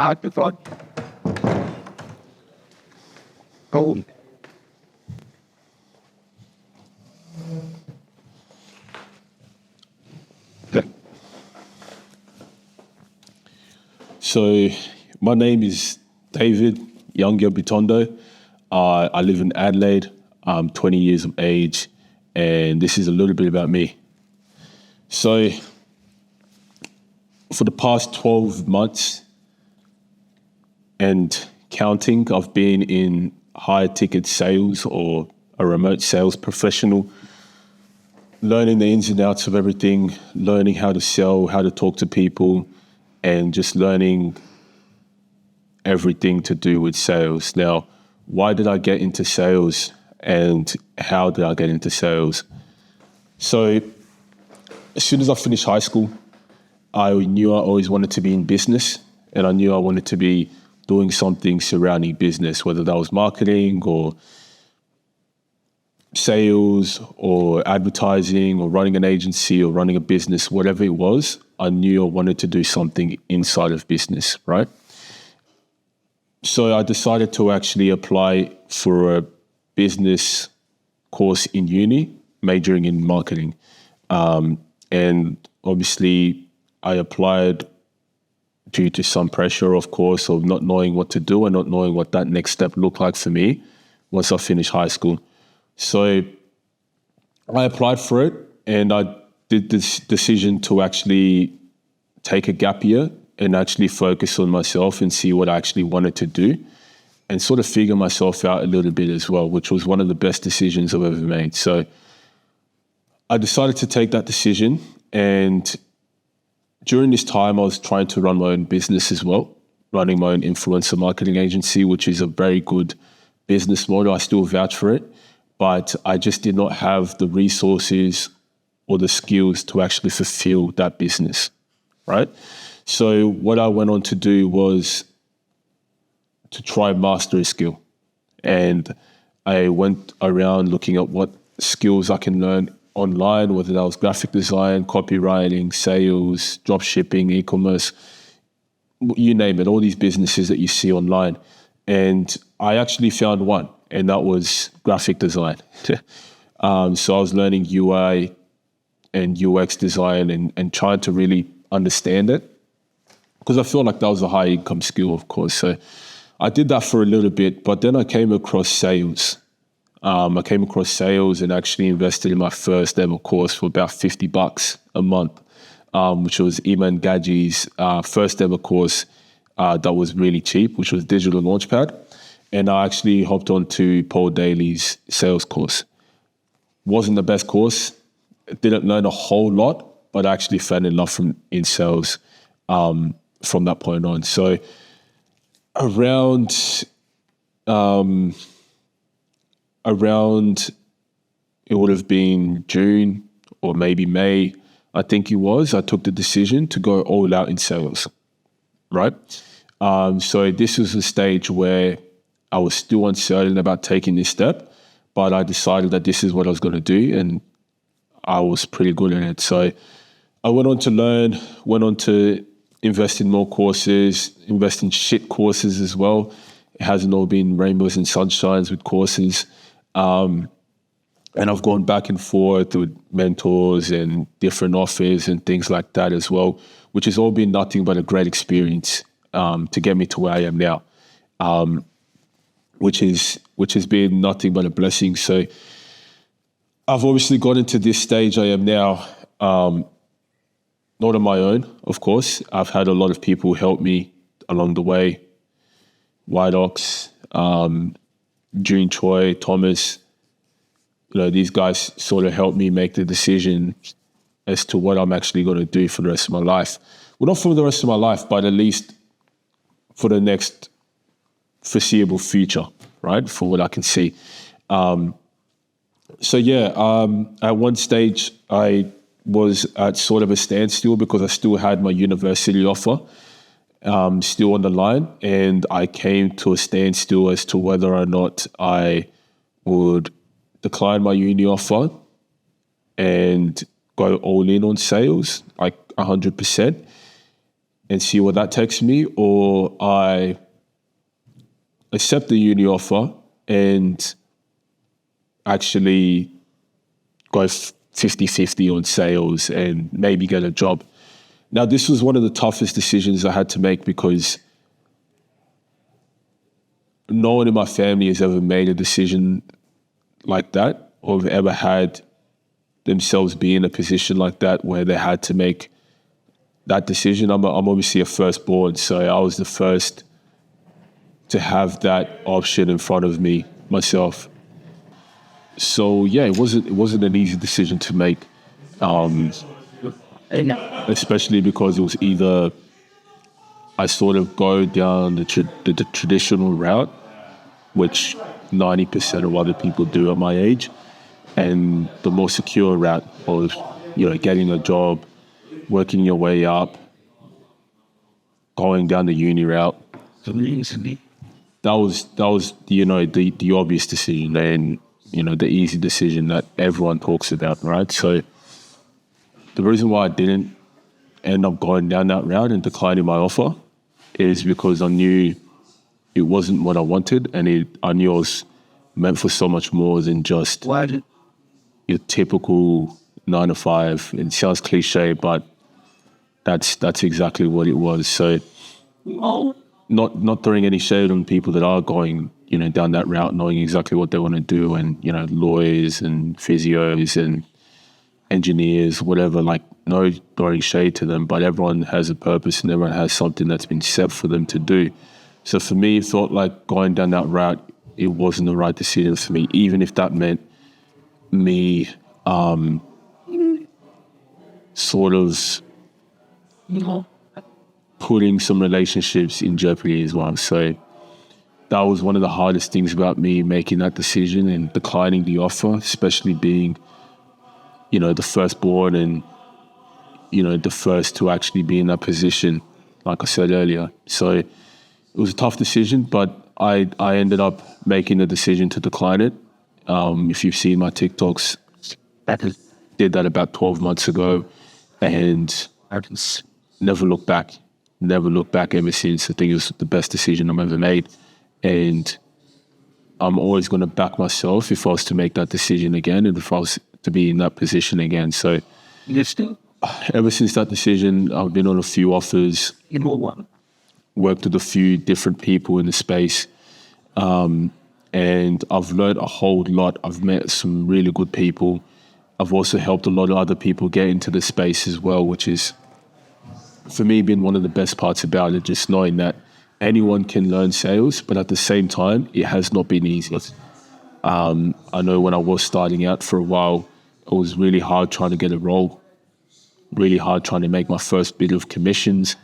Good fun. Cool. So, my name is David Youngia Bitondo. I live in Adelaide. I'm 20 years of age, and this is a little bit about me. So, for the past 12 months and counting, I've been in higher ticket sales or a remote sales professional, learning the ins and outs of everything, learning how to sell, how to talk to people, and just learning everything to do with sales. Now, why did I get into sales and how did I get into sales? So, as soon as I finished high school, I knew I always wanted to be in business, and I knew I wanted to be doing something surrounding business, whether that was marketing or sales or advertising or running an agency or running a business, whatever it was. I knew I wanted to do something inside of business, right? So I decided to actually apply for a business course in uni, majoring in marketing. And obviously I applied due to some pressure, of course, of not knowing what to do and not knowing what that next step looked like for me once I finished high school. So I applied for it, and I did this decision to actually take a gap year and actually focus on myself and see what I actually wanted to do and sort of figure myself out a little bit as well, which was one of the best decisions I've ever made. So I decided to take that decision, and during this time I was trying to run my own business as well, running my own influencer marketing agency, which is a very good business model. I still vouch for it, but I just did not have the resources or the skills to actually fulfill that business, right? So what I went on to do was to try and master a skill. And I went around looking at what skills I can learn online, whether that was graphic design, copywriting, sales, drop shipping, e-commerce, you name it, all these businesses that you see online. And I actually found one, and that was graphic design. So I was learning UI and UX design and trying to really understand it, because I feel like that was a high income skill, of course. So I did that for a little bit, but then I came across sales. And actually invested in my first ever course for about $50 a month, which was Iman Gaji's first ever course that was really cheap, which was Digital Launchpad. And I actually hopped on to Paul Daly's sales course. Wasn't the best course. Didn't learn a whole lot, but I actually fell in love in sales from that point on. So around it would have been June or maybe May, I think it was, I took the decision to go all out in sales, right? So this was a stage where I was still uncertain about taking this step, but I decided that this is what I was going to do, and I was pretty good at it. So I went on to learn, went on to invest in more courses, invest in shit courses as well. It hasn't all been rainbows and sunshines with courses. And I've gone back and forth with mentors and different offers and things like that as well, which has all been nothing but a great experience to get me to where I am now, which has been nothing but a blessing. So I've obviously got into this stage I am now, not on my own, of course. I've had a lot of people help me along the way. White Ox, June Choi, Thomas, these guys sort of helped me make the decision as to what I'm actually going to do for the rest of my life. Well, not for the rest of my life, but at least for the next foreseeable future, right? For what I can see. At one stage, I was at sort of a standstill because I still had my university offer still on the line, and I came to a standstill as to whether or not I would decline my uni offer and go all in on sales, like 100%, and see what that takes me, or I accept the uni offer and actually go 50-50 on sales and maybe get a job. Now, this was one of the toughest decisions I had to make because no one in my family has ever made a decision like that or have ever had themselves be in a position like that where they had to make that decision. I'm obviously a firstborn, so I was the first to have that option in front of me myself. So yeah, it wasn't an easy decision to make, especially because it was either I sort of go down the traditional route, which 90% of other people do at my age, and the more secure route of, getting a job, working your way up, going down the uni route. That was the obvious decision and the easy decision that everyone talks about, right? So the reason why I didn't end up going down that route and declining my offer is because I knew it wasn't what I wanted, and I knew I was meant for so much more than just your typical 9 to 5. It sounds cliche, but that's exactly what it was. So not throwing any shade on people that are going, down that route, knowing exactly what they want to do, and, lawyers and physios and engineers, whatever, like, no throwing shade to them, but everyone has a purpose and everyone has something that's been set for them to do. So for me, it felt like going down that route, it wasn't the right decision for me, even if that meant me sort of putting some relationships in jeopardy as well. So that was one of the hardest things about me making that decision and declining the offer, especially being, the firstborn and, the first to actually be in that position, like I said earlier. So it was a tough decision, but I ended up making the decision to decline it. If you've seen my TikToks, did that about 12 months ago and never looked back. Never looked back ever since. I think it was the best decision I've ever made. And I'm always going to back myself if I was to make that decision again and if I was to be in that position again. So ever since that decision, I've been on a few offers, worked with a few different people in the space, and I've learned a whole lot. I've met some really good people. I've also helped a lot of other people get into the space as well, which is, for me, been one of the best parts about it, just knowing that anyone can learn sales, but at the same time, it has not been easy. I know when I was starting out for a while, it was really hard trying to get a role, really hard trying to make my first bit of commissions.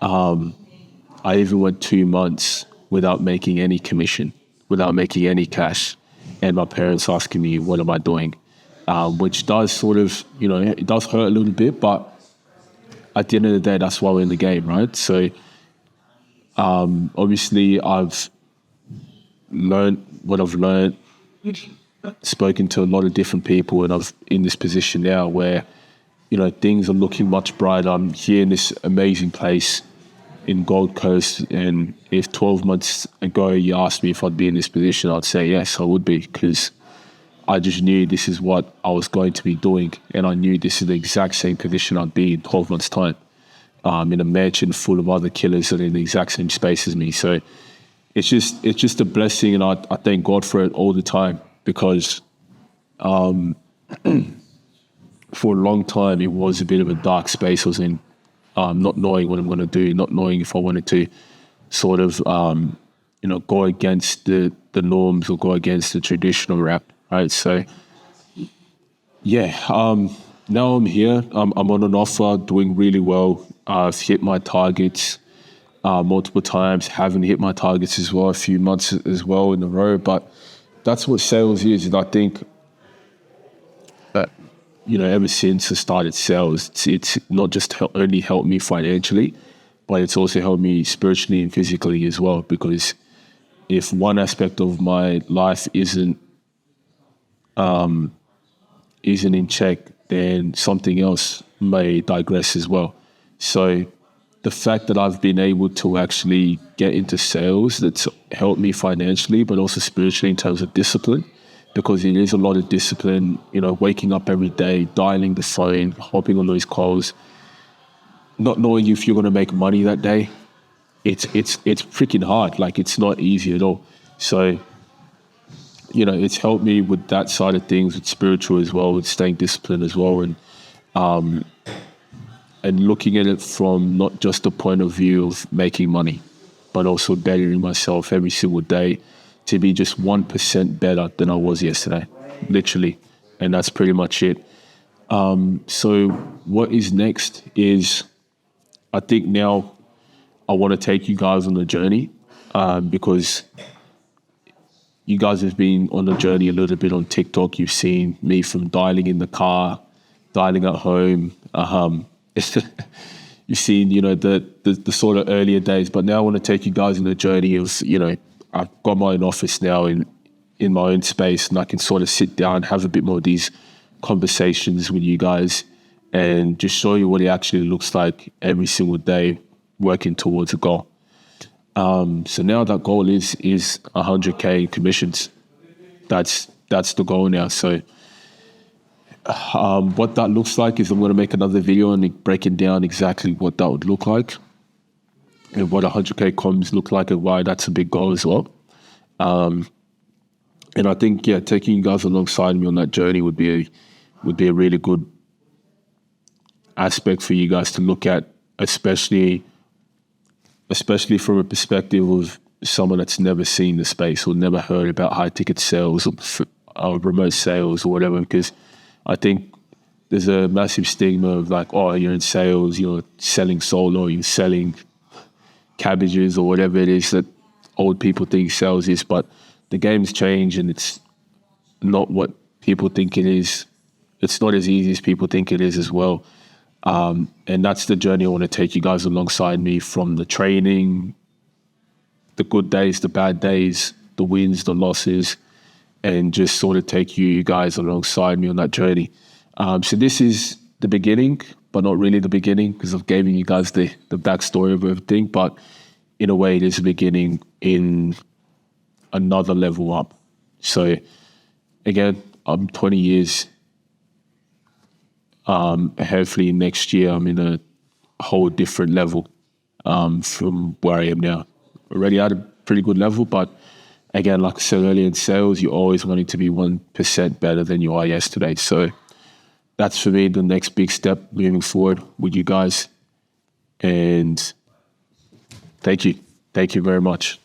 I even went 2 months without making any commission, without making any cash, and my parents asking me, what am I doing? Which does sort of, it does hurt a little bit, but at the end of the day, that's why we're in the game, right? So obviously I've learned what I've learned, spoken to a lot of different people, and I'm in this position now where, things are looking much brighter. I'm here in this amazing place in Gold Coast, and if 12 months ago you asked me if I'd be in this position, I'd say yes, I would be, because I just knew this is what I was going to be doing, and I knew this is the exact same position I'd be in 12 months' time, in a mansion full of other killers that are in the exact same space as me. So it's just a blessing, and I thank God for it all the time, because for a long time it was a bit of a dark space I was in, not knowing what I'm going to do, not knowing if I wanted to sort of go against the norms or go against the traditional rap, right? So yeah, now I'm here. I'm on an offer, doing really well. I've hit my targets multiple times, haven't hit my targets as well, a few months as well in a row. But that's what sales is. And I think that, ever since I started sales, it's not just only helped me financially, but it's also helped me spiritually and physically as well. Because if one aspect of my life isn't in check, then something else may digress as well. So the fact that I've been able to actually get into sales, that's helped me financially, but also spiritually in terms of discipline, because it is a lot of discipline, waking up every day, dialing the phone, hopping on those calls, not knowing if you're going to make money that day. It's freaking hard. Like, it's not easy at all. So, it's helped me with that side of things, with spiritual as well, with staying disciplined as well, and looking at it from not just the point of view of making money, but also bettering myself every single day to be just 1% better than I was yesterday, literally. And that's pretty much it. So what is next is, I think now I want to take you guys on a journey, because you guys have been on a journey a little bit on TikTok. You've seen me from dialing in the car, dialing at home. You've seen, the sort of earlier days, but now I want to take you guys on a journey of, I've got my own office now in my own space, and I can sort of sit down, have a bit more of these conversations with you guys, and just show you what it actually looks like every single day, working towards a goal. So now that goal is 100K commissions. That's the goal now. So what that looks like is I'm going to make another video and breaking down exactly what that would look like, and what 100K comms look like, and why that's a big goal as well. And I think, taking you guys alongside me on that journey would be a really good aspect for you guys to look at, especially from a perspective of someone that's never seen the space or never heard about high ticket sales or remote sales or whatever. Because I think there's a massive stigma of like, oh, you're in sales, you're selling solo, you're selling cabbages or whatever it is that old people think sales is. But the game's changed, and it's not what people think it is. It's not as easy as people think it is as well. And that's the journey I want to take you guys alongside me, from the training, the good days, the bad days, the wins, the losses, and just sort of take you guys alongside me on that journey. So this is the beginning, but not really the beginning, because I've given you guys the backstory of everything. But in a way, it is the beginning in another level up. So again, I'm 20 years. Hopefully next year I'm in a whole different level from where I am now. Already at a pretty good level, but again, like I said earlier, in sales, you're always wanting to be 1% better than you are yesterday. So that's for me the next big step moving forward with you guys. And thank you. Thank you very much.